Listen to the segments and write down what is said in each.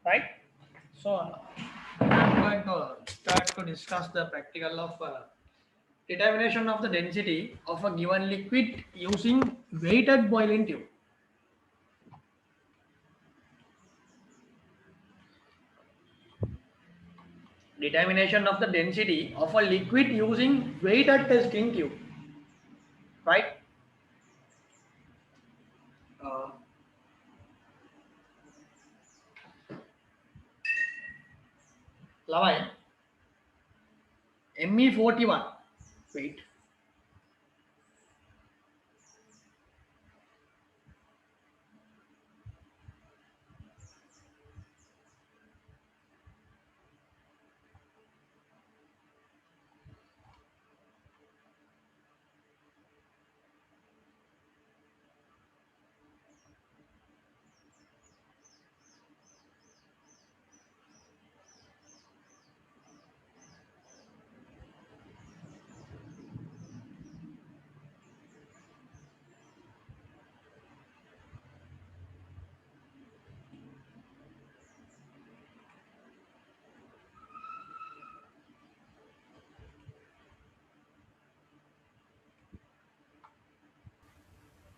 right? So I'm going to start to discuss the practical of determination of the density of a given liquid using weighted boiling tube. Determination of the density of a liquid using weighted testing tube, right? Uh, Lavai, Me41. Wait.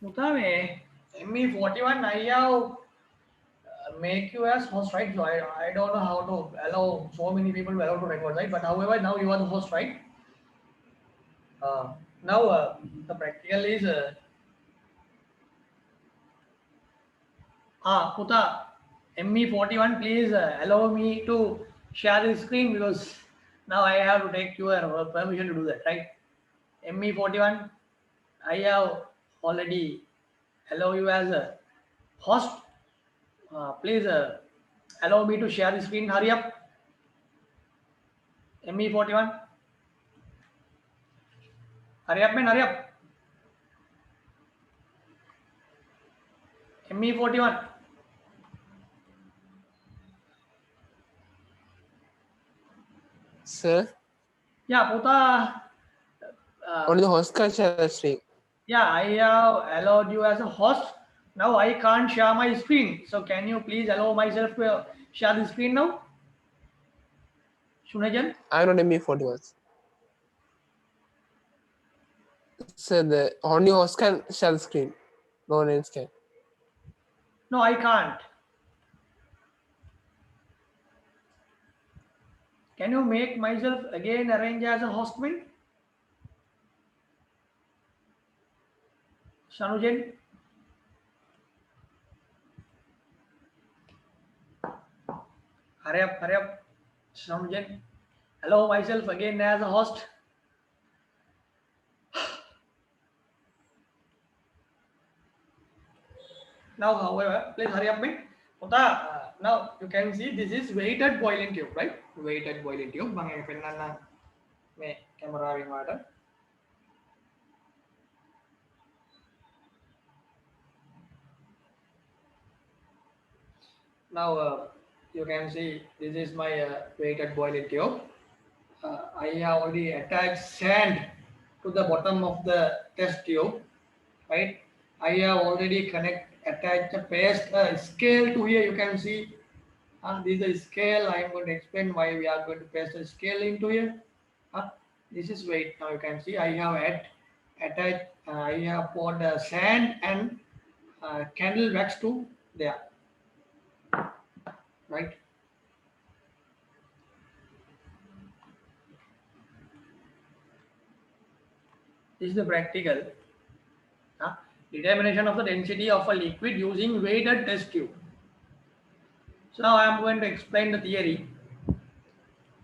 Mutame, Me41, I have make you as host, right? So I don't know how to allow so many people to allow to record, right? But however, now you are the host, right? Now the practical is Puta, Me41, please allow me to share the screen because now I have to take your permission to do that, right? Me41, I have already allow you as a host. Please allow me to share the screen. Hurry up, Me41. Hurry up, man, hurry up. Me41. Sir, Yeah, Puta. only the host can share the screen. Yeah, I have allowed you as a host. Now I can't share my screen. So can you please allow myself to share the screen now? Shunajan? I'm not ME41. Sir, the only host can share the screen. No one else can. No, I can't. Can you make myself again arrange as a hostman? Shanujan? Hurry up, hurry up. Shanujan? Allow myself again as a host. Now, however, please hurry up, man. Puta, now you can see this is weighted boiling tube, right? Weighted boiling tube. Bang yang penana me camera ring water. Now you can see this is my weighted boiling tube. I have already attached sand to the bottom of the test tube, right? I have already attached a paste scale to here. You can see, and this is a scale. I am going to explain why we are going to paste a scale into here. This is weight. Now you can see I have attached. I have poured sand and candle wax to there, right? This is the practical determination of the density of a liquid using weighted test tube. So now I am going to explain the theory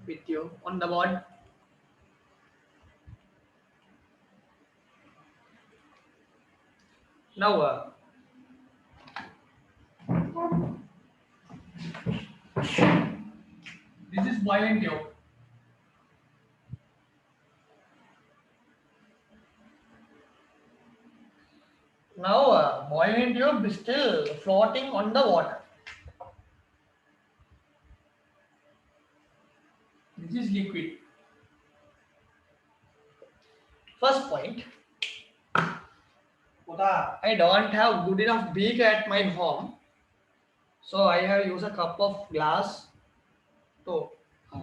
with you on the board. Now this is boiling tube. Now boiling tube is still floating on the water. This is liquid. First point, I don't have good enough beaker at my home. So I have used a cup of glass to uh,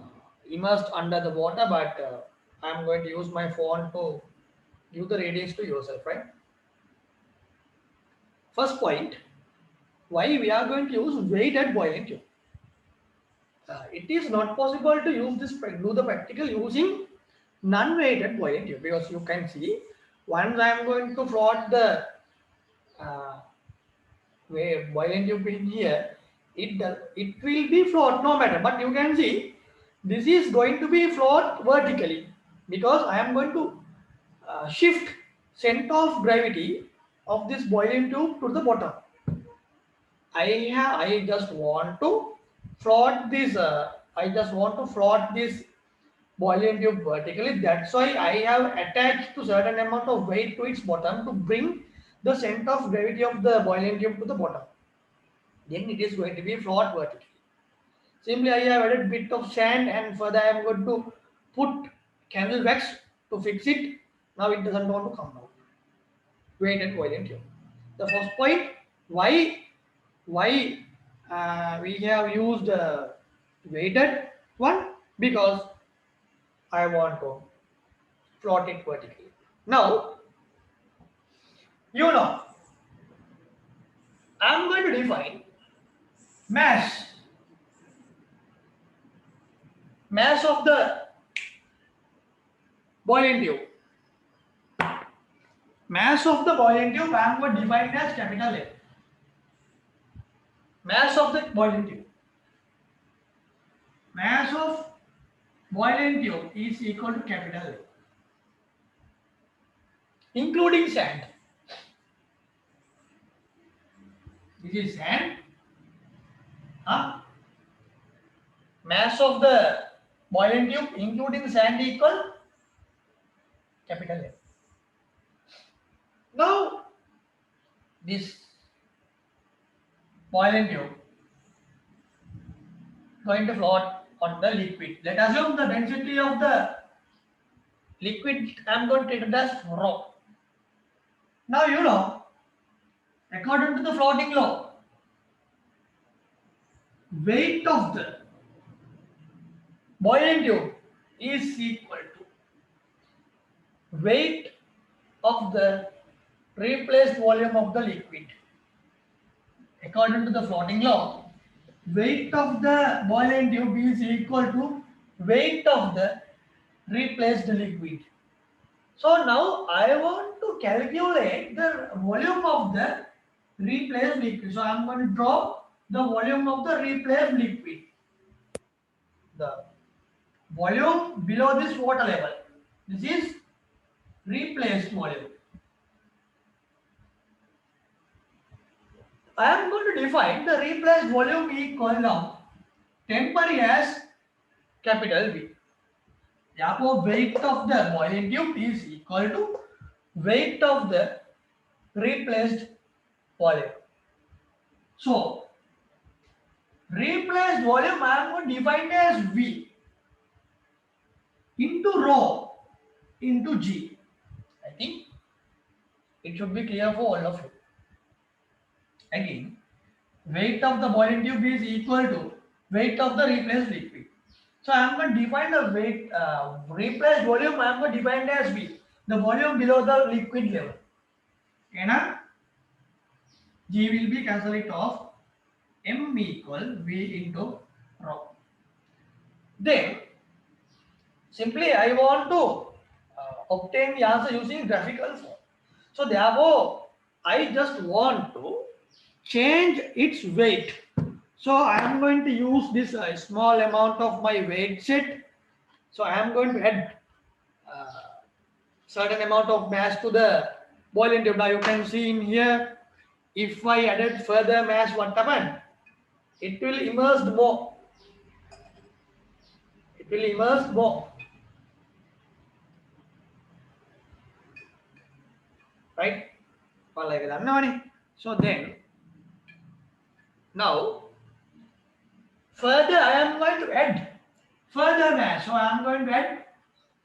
immersed under the water, but I am going to use my phone to give the readings to yourself, right? First point, why we are going to use weighted boiling tube. It is not possible to use this do the practical using non-weighted boiling tube, because you can see once I am going to float the uh, boiling tube in here, it will be float no matter. But you can see this is going to be float vertically, because I am going to shift center of gravity of this boiling tube to the bottom. I just want to float this. I just want to float this boiling tube vertically. That's why I have attached to certain amount of weight to its bottom to bring the center of gravity of the boiling tube to the bottom. Then it is going to be float vertically. Simply I have added bit of sand, and further I am going to put candle wax to fix it. Now it doesn't want to come out. Weighted boiling tube. The first point, why we have used weighted one, because I want to plot it vertically. Now, you know, I'm going to define mass. Mass of the boiling tube. Mass of the boiling tube I am going to define as capital A. Mass of the boiling tube. Mass of boiling tube is equal to capital A, including sand. This is sand. Mass of the boiling tube including sand equal capital A. Now, this boiling tube going to float on the liquid. Let us assume the density of the liquid I am going to treat it as rho. Now you know, according to the floating law, weight of the boiling tube is equal to weight of the replaced volume of the liquid. According to the floating law, weight of the boiling tube is equal to weight of the replaced liquid. So now I want to calculate the volume of the replaced liquid. So I am going to draw the volume of the replaced liquid. The volume below this water level. This is replaced volume. I am going to define the replaced volume equal now temporary as capital V. Therefore, weight of the boiling tube is equal to weight of the replaced volume. So, replaced volume I am going to define as V into rho into G. I think it should be clear for all of you. Again, weight of the boiling tube is equal to weight of the replaced liquid. So I am going to define the weight replaced volume. I am going to define as V, the volume below the liquid level. Okay, now G will be cancel it off. M equal V into rho. Then simply I want to obtain the answer using graphical form. So therefore, I just want to change its weight. So I am going to use this small amount of my weight set. So I am going to add certain amount of mass to the boiling tube. Now you can see in here, if I added further mass, what happened? It will immerse more. It will immerse more. Right? So then, now, further I am going to add further mass. So I am going to add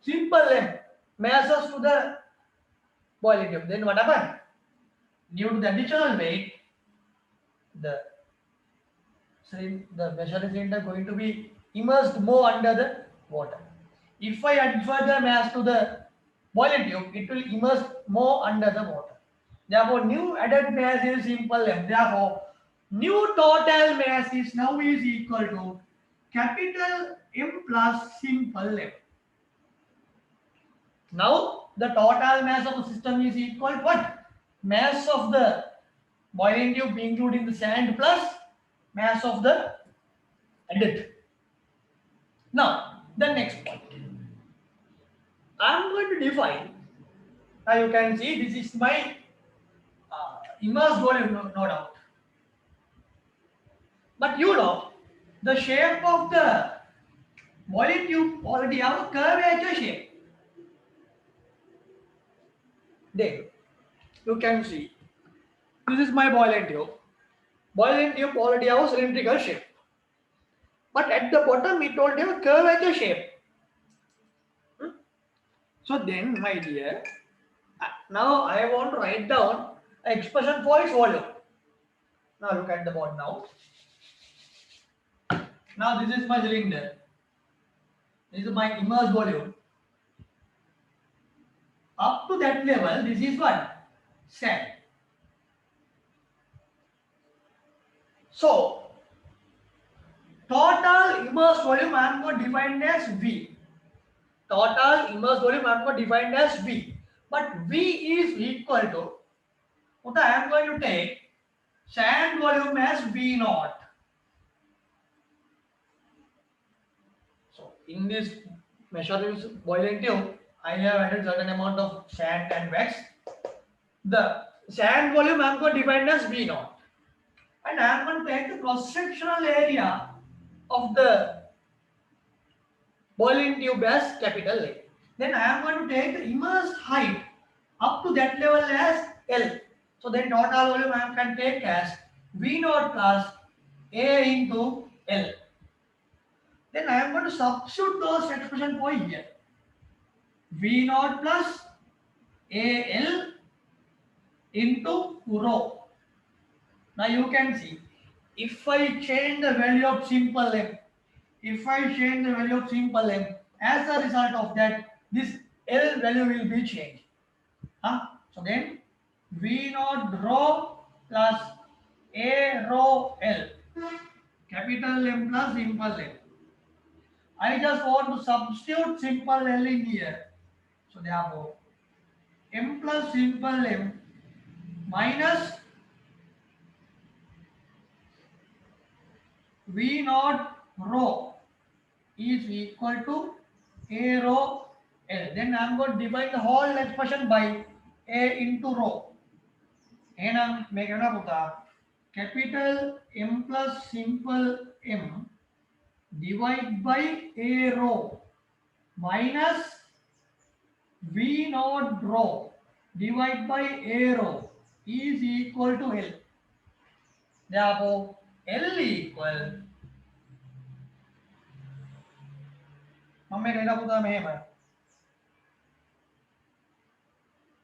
simple M masses to the boiling tube. Then what happened? Due to the additional weight, the the measuring cylinder going to be immersed more under the water. If I add further mass to the boiling tube, it will immerse more under the water. Therefore, new added mass is simple m. Therefore, new total mass is now is equal to capital M plus simple m. Now, the total mass of the system is equal to what? Mass of the boiling tube including the sand plus mass of the adit. Now, the next point. I am going to define. Now you can see this is my immersed volume, no doubt. But you know, the shape of the boiling tube already have a curvature shape. There, you can see. This is my boiling tube. Boiling tube already have a cylindrical shape. But at the bottom, it already have a curvature shape. So then, my dear, now I want to write down an expression for its volume. Now look at the board now. Now this is my cylinder. This is my immersed volume. Up to that level, this is what? Sand. So, total immersed volume I am going to define as V. Total immersed volume I am going to define as V. But V is equal to, what I am going to take sand volume as V naught. So, in this measuring boiling tube, I have added certain amount of sand and wax. The sand volume I am going to define as V naught. And I am going to take the cross-sectional area of the boiling tube as capital A. Then I am going to take the immersed height up to that level as L. So then total volume I can take as V naught plus A into L. Then I am going to substitute those expression for here. V naught plus AL into rho. Now you can see, if I change the value of simple m, as a result of that, this L value will be changed. So then, V naught rho plus A rho L, capital M plus simple m. I just want to substitute simple L in here. So therefore, M plus simple m minus V naught rho is equal to A rho L. Then I am going to divide the whole expression by A into rho. And make it up capital M plus simple m divide by A rho minus V naught rho divide by A rho is equal to L. Therefore, L equal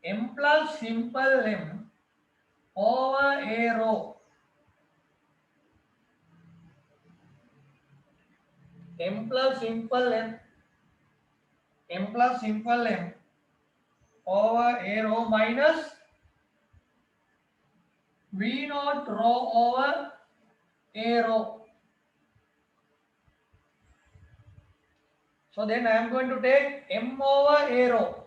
M plus simple m over A rho M plus simple m over A rho minus V naught rho over A rho. So then I am going to take M over A rho.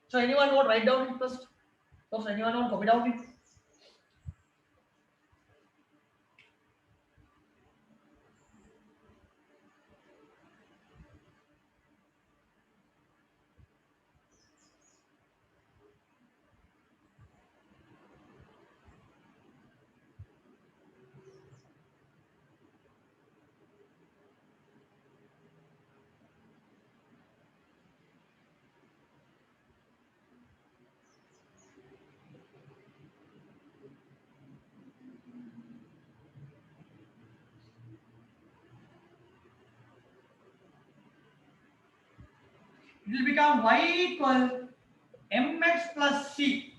So anyone want to write down it first? So anyone want to copy down it? It will become y equal mx plus c.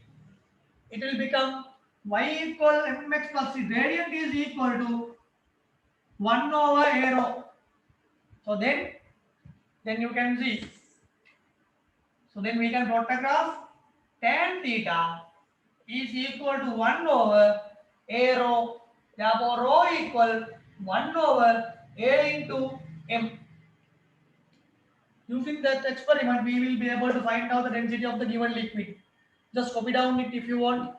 It will become y equal mx plus c. Gradient is equal to 1 over a rho. So then you can see. So then we can plot a graph. Tan theta is equal to 1 over a rho. Therefore, rho equal 1 over a into m. Using that experiment, we will be able to find out the density of the given liquid. Just copy down it if you want.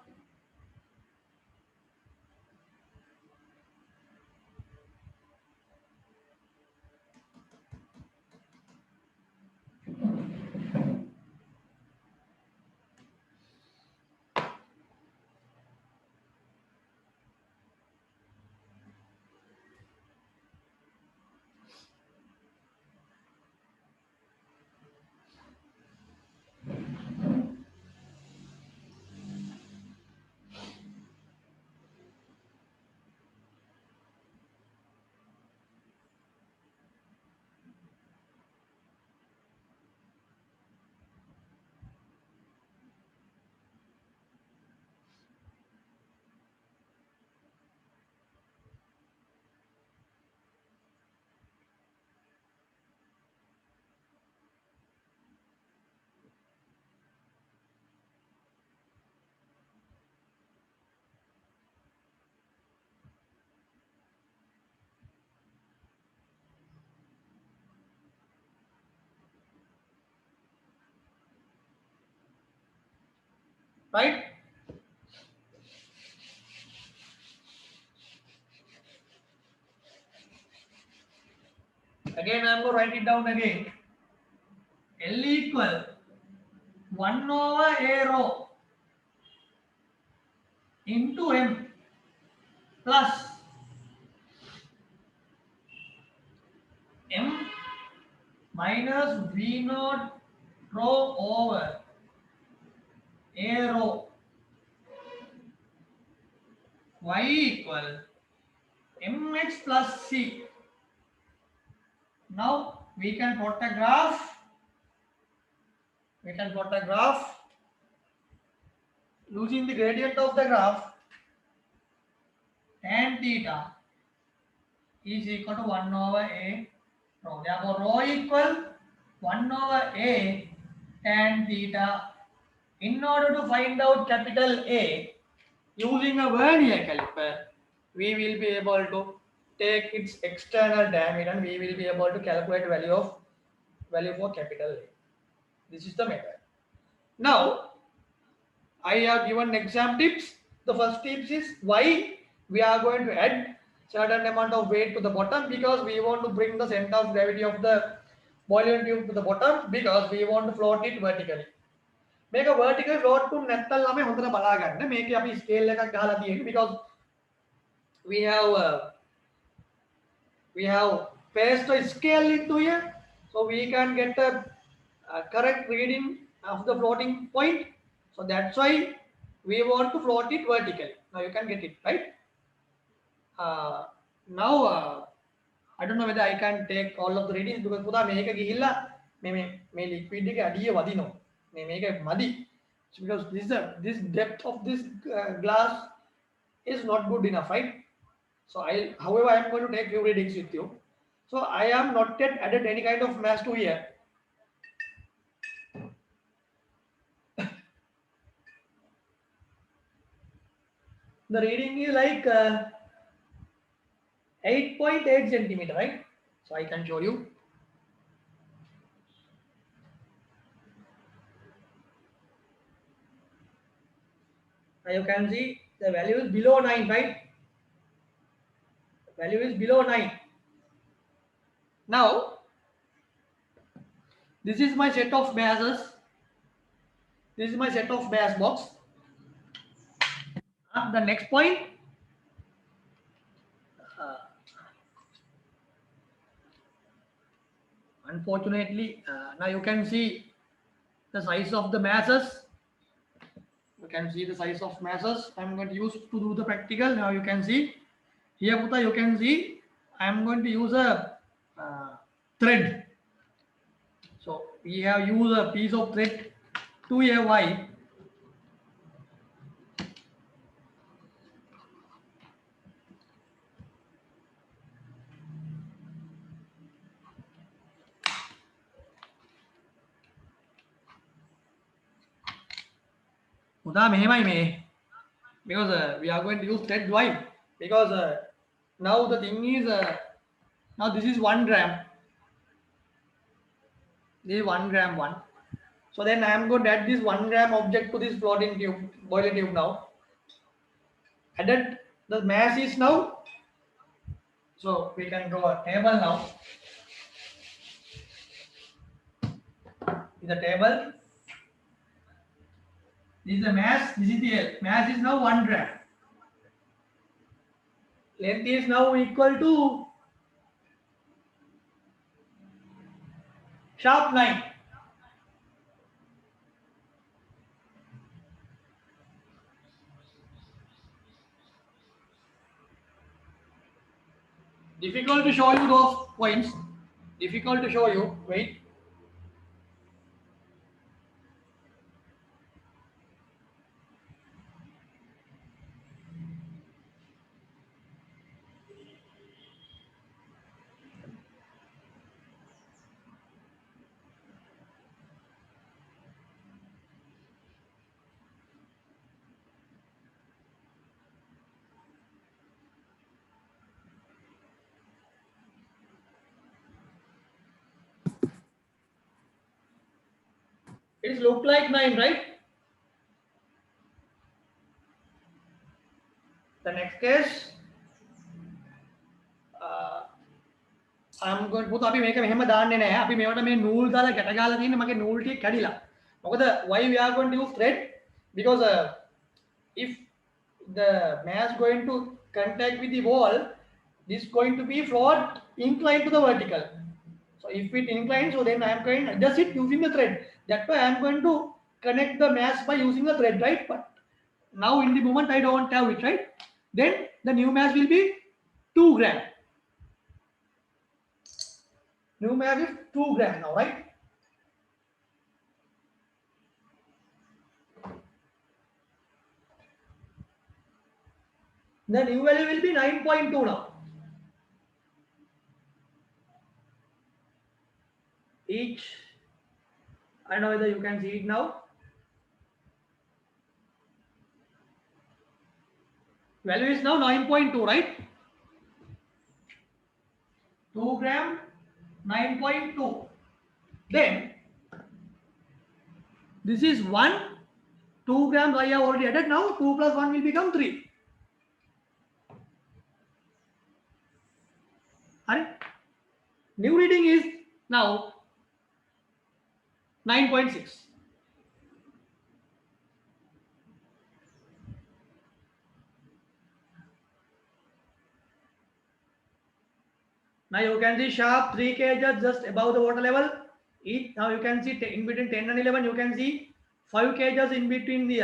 Right? Again, I am going to write it down again. L equal 1 over a rho into m plus m minus v naught rho over a rho y equal mx plus c. Now we can plot a graph. We can plot a graph using the gradient of the graph. Tan theta is equal to 1 over a rho. Therefore, rho equal 1 over a tan theta. In order to find out capital A, using a vernier caliper, we will be able to take its external diameter and we will be able to calculate value for capital A. This is the method. Now, I have given exam tips. The first tips is why we are going to add certain amount of weight to the bottom, because we want to bring the center of gravity of the boiling tube to the bottom, because we want to float it vertically. මේක vertical float to නැත්තම් ළමයි හොඳට බලා ගන්න. මේකේ අපි scale එකක් ගහලා තියෙන්නේ because we have placed a scale into here, so we can get a correct reading of the floating point. So that's why we want to float it vertically. Now you can get it right. Now I don't know whether I can take all of the readings because පුතා මේක ගිහිල්ලා මේ liquid එකේ අඩිය වදිනවා. මේක මදි. Because this depth of this glass is not good enough, right? So however, I am going to take few readings with you. So I am not yet added any kind of mass to here. The reading is like 8.8 centimeter, right? So I can show you. Now you can see the value is below 9, right? Value is below 9. Now, this is my set of masses. This is my set of mass box. The next point. Unfortunately, now you can see the size of the masses. You can see the size of masses. I'm going to use to do the practical. Now you can see here, Puta, you can see I'm going to use a thread. So we have used a piece of thread 2AY. පුතා මෙහෙමයි මේ because we are going to use thread why because now the thing is now this is 1 gram, this is 1 gram one, so then I am going to add this 1 gram object to this floating tube, boiling tube. Now added the mass is now, so we can draw a table now. Is the table, this is the mass, this is the L. Mass is now 1 gram. Length is now equal to sharp 9. Difficult to show you those points. Difficult to show you. Wait. It look like 9, right? The next case, I'm going to put අපි මේක මෙහෙම දාන්නේ නැහැ. අපි මේවට මේ නූල් දාලා ගැට ගාලා තියෙන්නේ. මගේ නූල් ටික කැඩිලා. මොකද why we are going to use thread? Because if the mass going to contact with the wall, this is going to be float inclined to the vertical. So if it inclines, so then I am going to adjust it using the thread. That's why I am going to connect the mass by using the thread, right? But now in the moment I don't have it, right? Then the new mass will be 2 gram. New mass is 2 gram now, right? The new value will be 9.2 now. Each, I don't know whether you can see it now. Value is now 9.2, right? 2 gram, 9.2. Then this is 1, 2 grams I have already added. Now 2 plus 1 will become 3. Alright. New reading is now 9.6. Now you can see sharp 3 kgs just above the water level. Each, now you can see in between 10 and 11 you can see 5 kgs in between the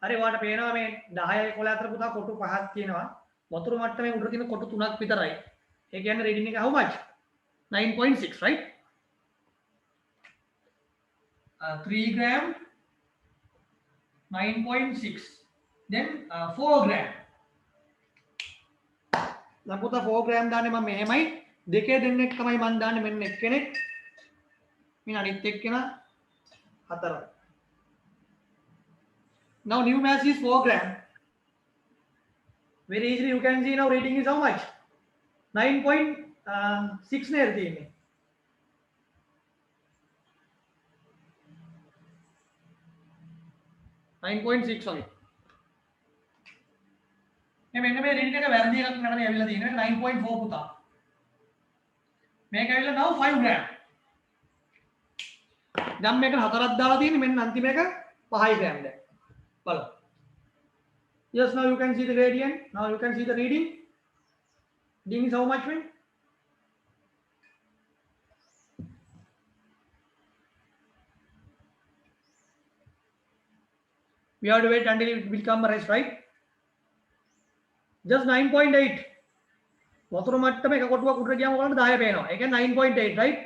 අර වාට පේනවා මේ 10 11 අතර පුතා කොටු පහක් තියෙනවා. වතුර මට්ටමේ උඩ තියෙන කොටු 3ක් විතරයි. ඒ කියන්නේ රීඩින් එක how much? 9.6, right? 3 gram 9.6. Then 4 gram. දැන් පුතා 4 gram දාන්නේ මම මෙහෙමයි. දෙකේ දෙන්නෙක් තමයි මම දාන්නේ මෙන්න එක්කෙනෙක්. මෙන්න අනිත් එක්කෙනා 4යි. Now new mass is 4 gram. Very easily you can see now rating is how much? 9.6 නේද තියෙන්නේ. sorry. මෙන්න මේ රීඩින් එක වැරදි එකක් නේද ඇවිල්ලා තියෙන්නේ 9.4 පුතා. මේක ඇවිල්ලා now 5 gram. දැන් මේක හතරක් දාලා තියෙන්නේ මෙන්න අන්තිම එක 5 gram දැන්. බලන්න. Yes, now you can see the gradient. Now you can see the reading. Reading is how much, man? We have to wait until it will come rest, right? Just 9.8. වතුර මට්ටම එක කොටුවක් උඩට ගියාම ඔයාලට 10 පේනවා. ඒ කියන්නේ 9.8, right?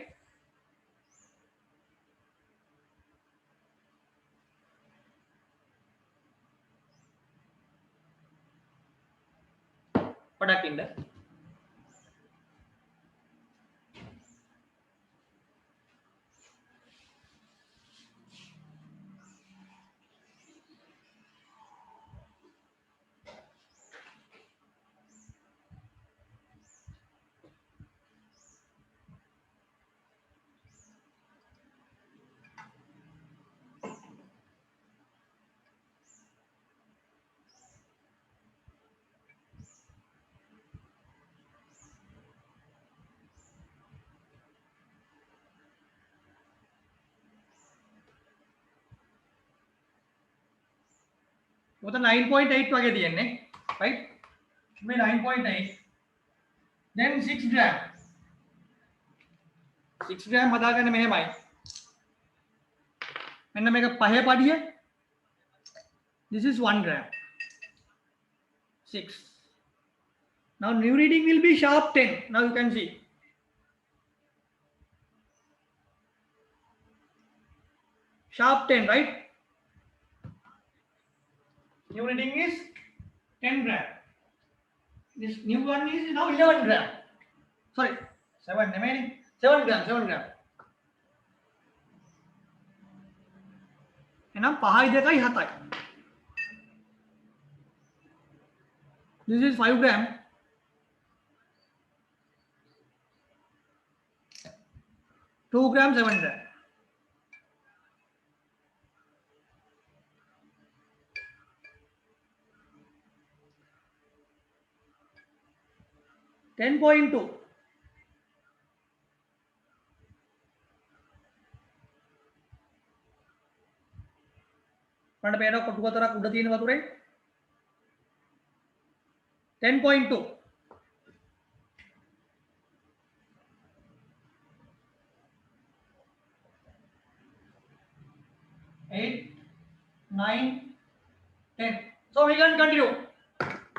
පොඩක් ඉන්න. මොකද 9.8 වගේ තියෙන්නේ right මේ 9.8 then 6 gram 6 gram හදාගන්න මෙහෙමයි මෙන්න මේක පහේ පඩිය this is 1 gram 6 now new reading will be sharp 10 now you can see sharp 10 right new reading is 10 gram this new one is now 11 gram sorry 7 remaining 7 gram 7 gram එනම් 5යි 2යි 7යි this is 5 gram 2 gram 7 gram Ten point two. Pernah pernah kotu kotorak udah තියෙන වතුරේ 10.2 8 9 10 so we can continue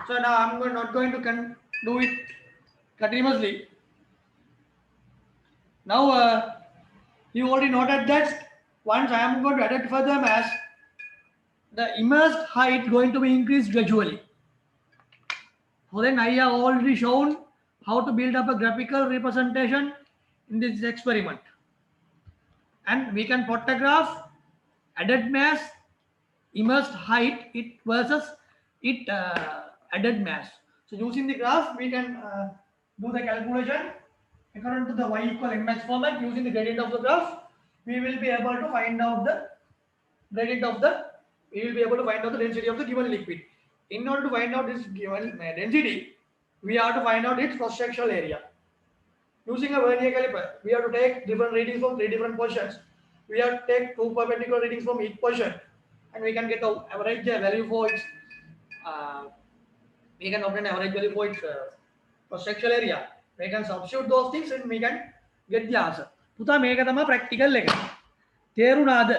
so now I'm not going to do it continuously now you already noted that once I am going to identify them as the immersed height going to be increased gradually. So then I have already shown how to build up a graphical representation in this experiment. And we can plot a graph, added mass, immersed height it versus it added mass. So using the graph, we can do the calculation according to the y equal mx format using the gradient of the graph. We will be able to find out the gradient of the density of the given liquid. In order to find out this given density, we have to find out its cross-sectional area. Using a vernier caliper, we have to take different readings from 3 different portions. We have to take 2 perpendicular readings from each portion, and we can get an average value for its. We can obtain average value for its cross-sectional area. We can substitute those things, and we can get the answer. පුතා මේක තමයි practical එක. තේරුණාද?